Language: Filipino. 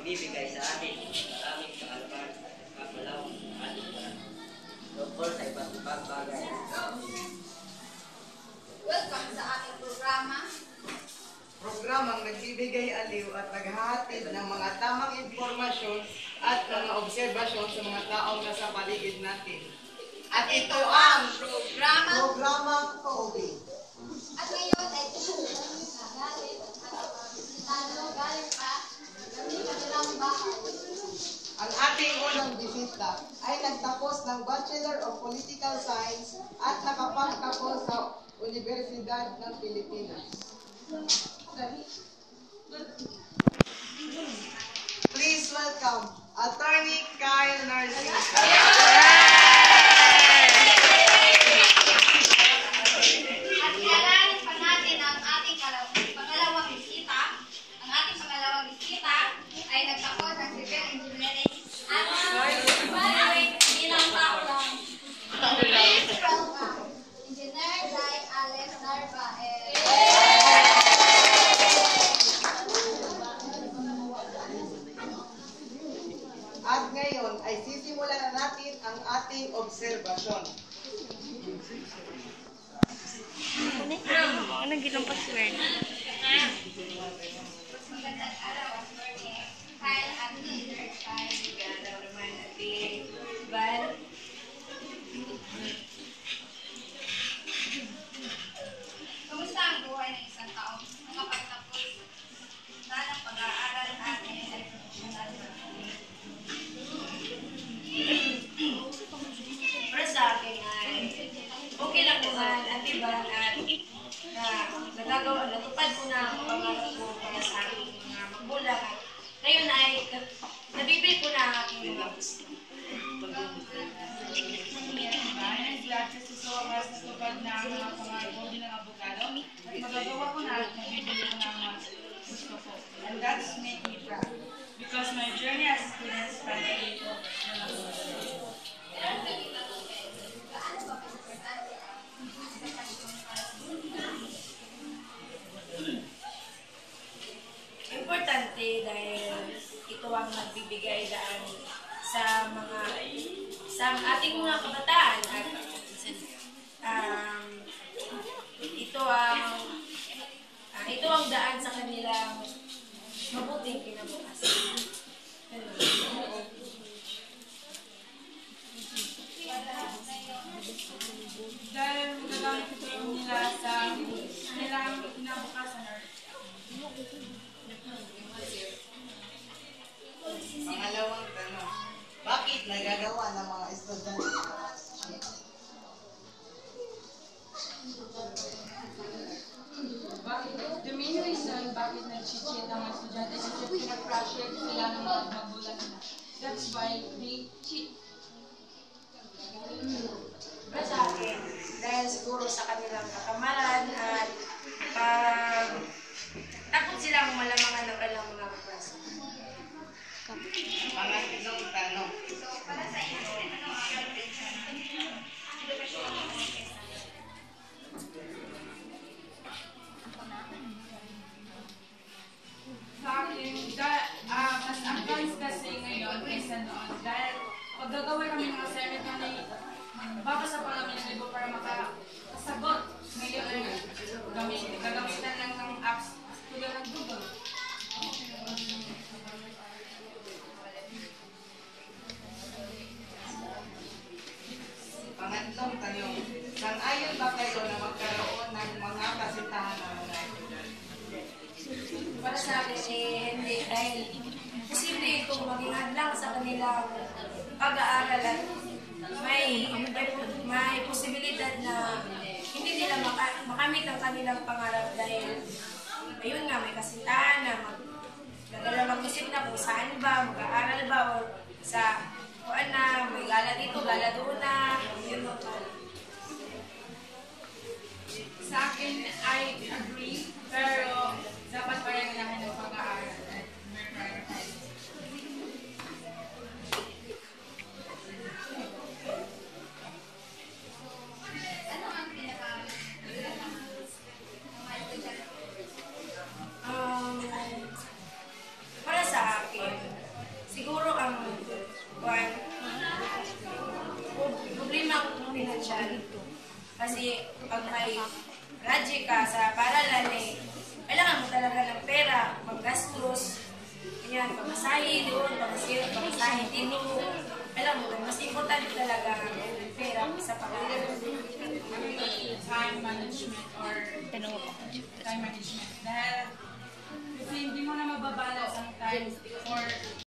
magbibigay sa atin ng maraming kaalaman at kapalaw at tungkol sa iba't ibang bagay. Welcome sa ating programang nagbibigay aliw at naghahatid ng mga tamang impormasyon at mga obserbasyon sa mga taong nasa paligid natin. At ito ang programang COVID. At ngayon ay galing at galing pa ng kanilang bahay. Ang ating unang bisita ay nagtapos ng Bachelor of Political Science at nakapagtapos sa Universidad ng Pilipinas. Please welcome Attorney Kyle Narciso. At kilalanin pa natin ang ating pangalawang bisita. Ang ating pangalawang bisita ay nagtapos ng civil engineering at bilang tao lang. Engineer Jai Alex Narva. At ngayon ay sisimulan na natin ang ating obserbasyon. Ano ginang password? Magandang araw, attorney. Kyle at Engineer Jai. Magandang araw naman natin. Val. Kamusta ang buhay ng isang taong nakapagtapos na ng pag-aaral at ay professional? Para sa akin ay okay lang naman at iba at nagagawa, natupad ko na ang pangarap ko para sa aking mga magulang. Ngayon ay nabibili ko na ang aking mga gusto. Sa wakas natupad na ang mga pangarap ko bilang abogado at magagawa ko na at nabibili ko na ang mga gusto ko. And that's make me proud because my journey as a student finally Importante dahil ito ang nagbibigay daan sa ating mga kabataan at ito ang daan sa kanilang mabuting kinabukasan. dahil magagamit ito nila sa kanilang kinabukasan. Pangalawang tanong, bakit nagagawa ng mga estudyante? The main reason bakit nag-cheat ang mga estudyante is kasi pinag-pressure sila ng mga magulang nila. That's why they cheat. Para sa akin, dahil siguro sa kanilang katamaran at takot silang malamangan ng kanilang mga kaklase. Pangatlong tanong, Para sa inyo, ano ang edukasyon ng mga Sa akin, mas advanced kasi ngayon kaysa noon. Dahil pag gagawin kami ng assignment namin, babasa pa kami ng libro para makasagot. Ngayon, gagamitan lang ng apps tulad ng Google. pangatlong tanong, sang-ayon ba kayo na magkaroon ng mga kasitahan ng mga estudyante? Para sa akin, hindi. Dahil posible itong maging hadlang sa kanilang pag-aaral at may posibilidad na hindi nila makamit ang kanilang pangarap dahil ayun nga, may kasintahan na mag-isip na kung saan ba, mag-aaral ba, o sa kuan na, may gala dito, gala doon na, yun mo. Sa akin, I agree, pero dapat pa rin namin ng pag-aaral at may prioritize. Ano ang pinaka ng mga estudyante? financial. Kasi pag may project ka sa paralan eh, kailangan mo talaga ng pera, paggastos, ayan, pamasahe doon, pamasahe dito. Alam mo, mas importante talaga ang pera sa pag-aaral. Time management or time management. Dahil kasi hindi mo na mababalance ang time for